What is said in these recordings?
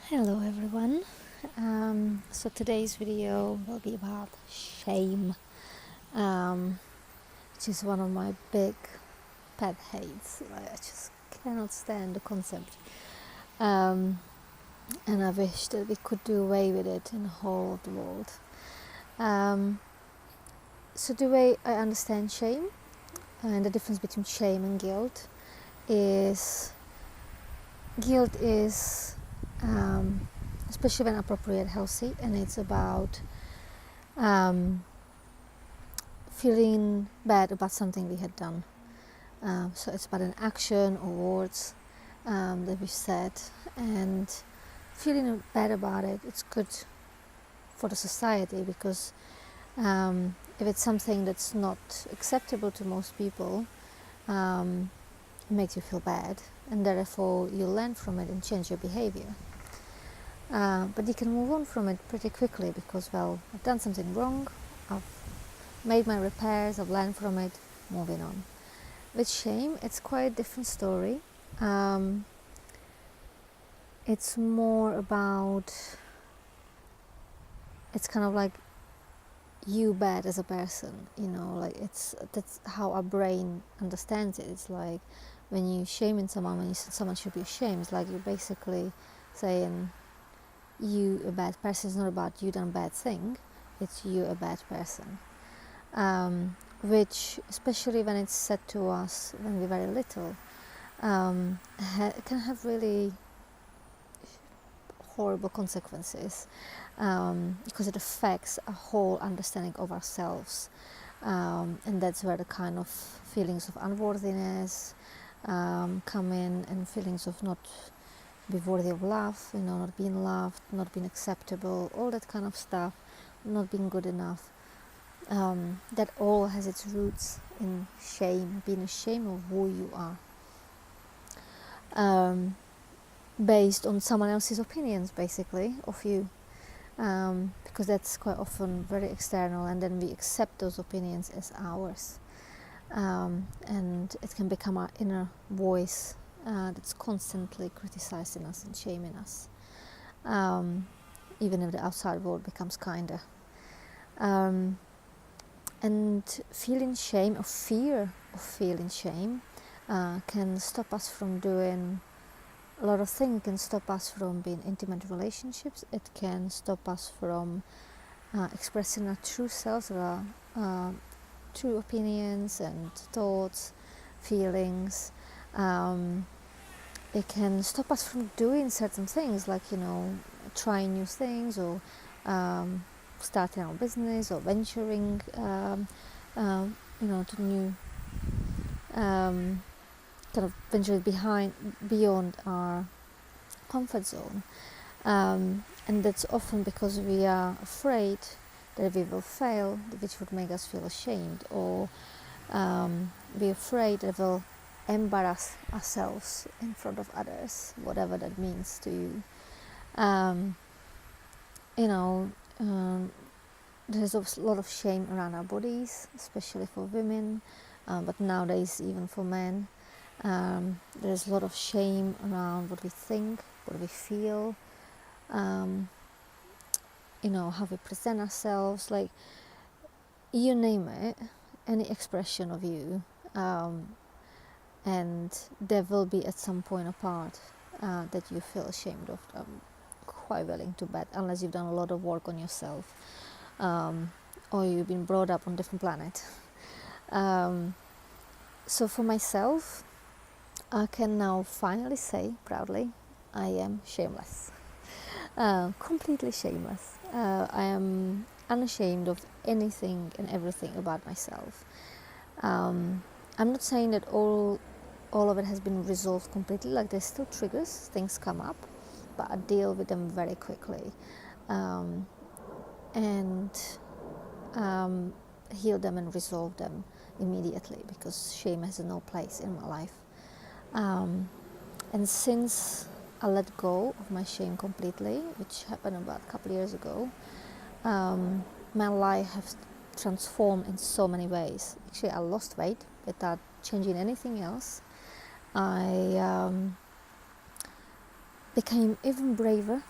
Hello everyone. So today's video will be about shame, um, which is one of my big pet hates. I just cannot stand the concept, and I wish that we could do away with it in the whole of the world. So the way I understand shame and the difference between shame and guilt is especially when appropriate, healthy, and it's about feeling bad about something we had done. So it's about an action or words that we said, and feeling bad about it. It's good for the society because if it's something that's not acceptable to most people, it makes you feel bad, and therefore you learn from it and change your behavior. But you can move on from it pretty quickly because, well, I've done something wrong, I've made my repairs, I've learned from it, moving on. With shame, it's quite a different story. It's more about, it's kind of like you bad as a person, like that's how our brain understands it. It's like when you shaming someone, when you say someone should be ashamed, it's like you're basically saying you a bad person. It's not about you done a bad thing, it's you a bad person. Which, especially when it's said to us when we're very little, can have really horrible consequences, because it affects a whole understanding of ourselves, and that's where the kind of feelings of unworthiness come in, and feelings of not be worthy of love, not being loved, not being acceptable, all that kind of stuff, not being good enough. That all has its roots in shame, being ashamed of who you are, based on someone else's opinions, basically, of you, because that's quite often very external, and then we accept those opinions as ours, and it can become our inner voice that's constantly criticizing us and shaming us, even if the outside world becomes kinder. And feeling shame, or fear of feeling shame, can stop us from doing a lot of things. It can stop us from being intimate relationships. It can stop us from expressing our true selves, or our true opinions and thoughts, feelings. It can stop us from doing certain things, like trying new things, or starting our business, or venturing to new kind of venturing beyond our comfort zone, and that's often because we are afraid that we will fail, which would make us feel ashamed, or we're afraid that we'll embarrass ourselves in front of others, whatever that means to you. There's a lot of shame around our bodies, especially for women, but nowadays even for men. There's a lot of shame around what we think, what we feel, how we present ourselves, like you name it, any expression of you, and there will be at some point a part that you feel ashamed of. Quite willing to bet, unless you've done a lot of work on yourself, or you've been brought up on a different planet. So for myself, I can now finally say proudly, I am shameless, completely shameless. I am unashamed of anything and everything about myself. I'm not saying that all of it has been resolved completely. Like, there's still triggers, things come up, but I deal with them very quickly, and heal them and resolve them immediately, because shame has no place in my life. And since I let go of my shame completely, which happened about a couple of years ago, my life has transformed in so many ways. Actually, I lost weight without changing anything else. I became even braver.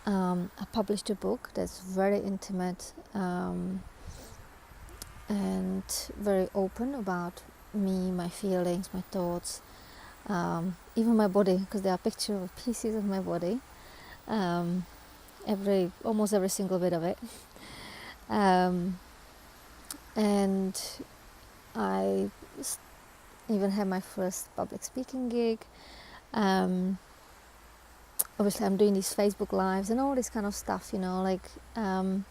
I published a book that's very intimate and very open about me, my feelings, my thoughts, even my body, because there are pictures of pieces of my body, almost every single bit of it. And I even had my first public speaking gig. Obviously I'm doing these Facebook lives and all this kind of stuff, like I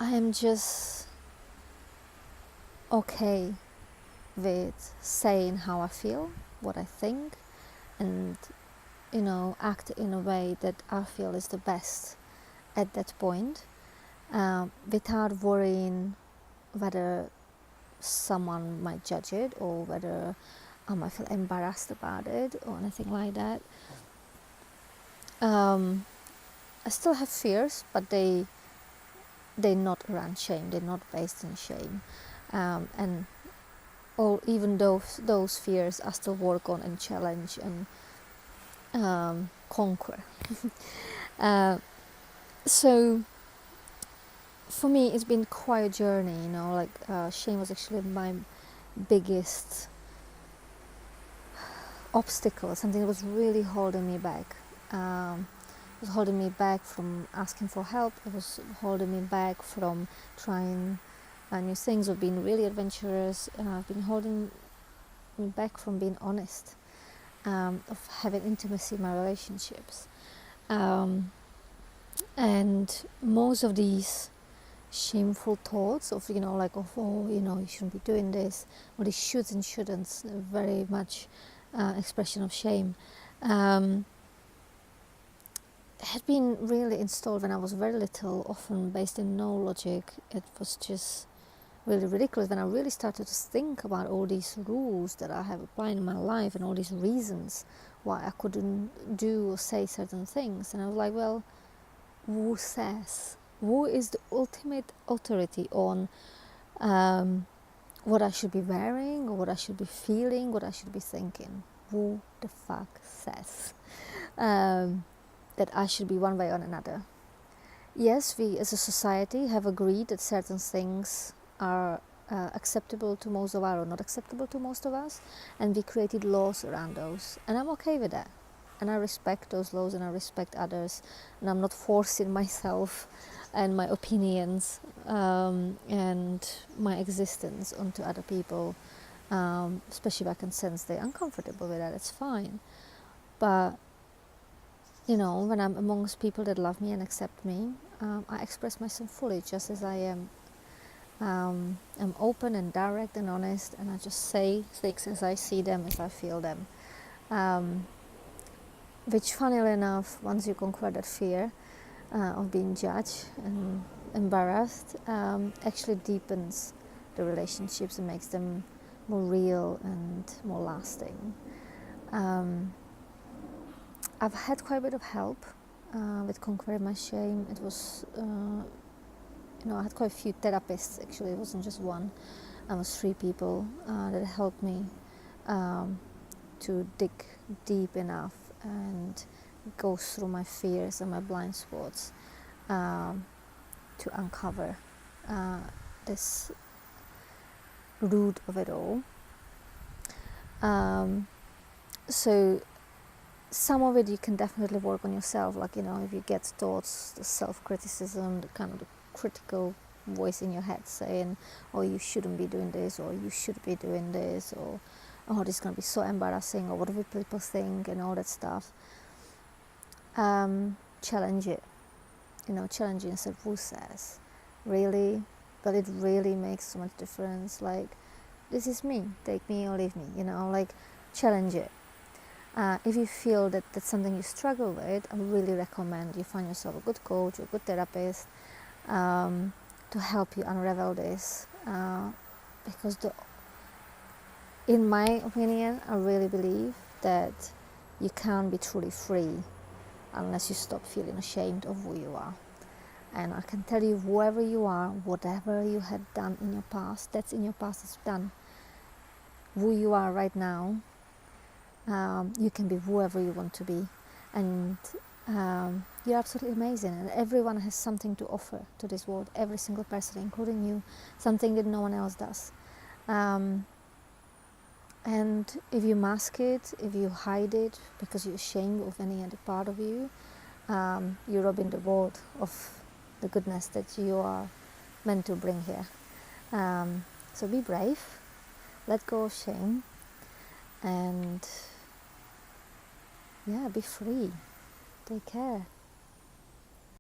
am just okay with saying how I feel, what I think, and act in a way that I feel is the best at that point, without worrying whether someone might judge it or whether I might feel embarrassed about it or anything like that. I still have fears, but they're not around shame. They're not based on shame, and even those fears I still work on and challenge and conquer. So for me, it's been quite a journey. Shame was actually my biggest obstacle, something that was really holding me back. It was holding me back from asking for help. It was holding me back from trying new things or being really adventurous. Been holding me back from being honest, of having intimacy in my relationships. And most of these shameful thoughts of, you shouldn't be doing this, or these shoulds and shouldn'ts, very much expression of shame, had been really installed when I was very little, often based in no logic. It was just really ridiculous when I really started to think about all these rules that I have applied in my life and all these reasons why I couldn't do or say certain things. And I was like, well, who says? Who is the ultimate authority on what I should be wearing or what I should be feeling, what I should be thinking? Who the fuck says that I should be one way or another? Yes, we as a society have agreed that certain things are acceptable to most of us or not acceptable to most of us, and we created laws around those, and I'm okay with that, and I respect those laws and I respect others, and I'm not forcing myself and my opinions and my existence onto other people, especially if I can sense they're uncomfortable with that. It's fine, but when I'm amongst people that love me and accept me, I express myself fully just as I am. I'm open and direct and honest, and I just say things as I see them, as I feel them. Which, funnily enough, once you conquer that fear of being judged and embarrassed, actually deepens the relationships and makes them more real and more lasting. I've had quite a bit of help with conquering my shame. It was, I had quite a few therapists, actually. It wasn't just one. It was 3 people that helped me to dig deep enough and go through my fears and my blind spots to uncover this root of it all. So some of it you can definitely work on yourself, like if you get thoughts, the self-criticism, the kind of the critical voice in your head saying, oh, you shouldn't be doing this, or you should be doing this, or oh, this is going to be so embarrassing, or what will people think, and all that stuff. Challenge it, challenging yourself. Who says? Really? But it really makes so much difference. Like, this is me, take me or leave me, challenge it. If you feel that that's something you struggle with, I really recommend you find yourself a good coach or a good therapist to help you unravel this, because in my opinion, I really believe that you can't be truly free unless you stop feeling ashamed of who you are. And I can tell you, whoever you are, whatever you had done in your past, that's in your past, it's done. Who you are right now You can be whoever you want to be, and you're absolutely amazing, and everyone has something to offer to this world, every single person, including you, something that no one else does. And if you mask it, if you hide it because you're ashamed of any other part of you, you're robbing the world of the goodness that you are meant to bring here. So be brave, let go of shame, and yeah, be free. Take care.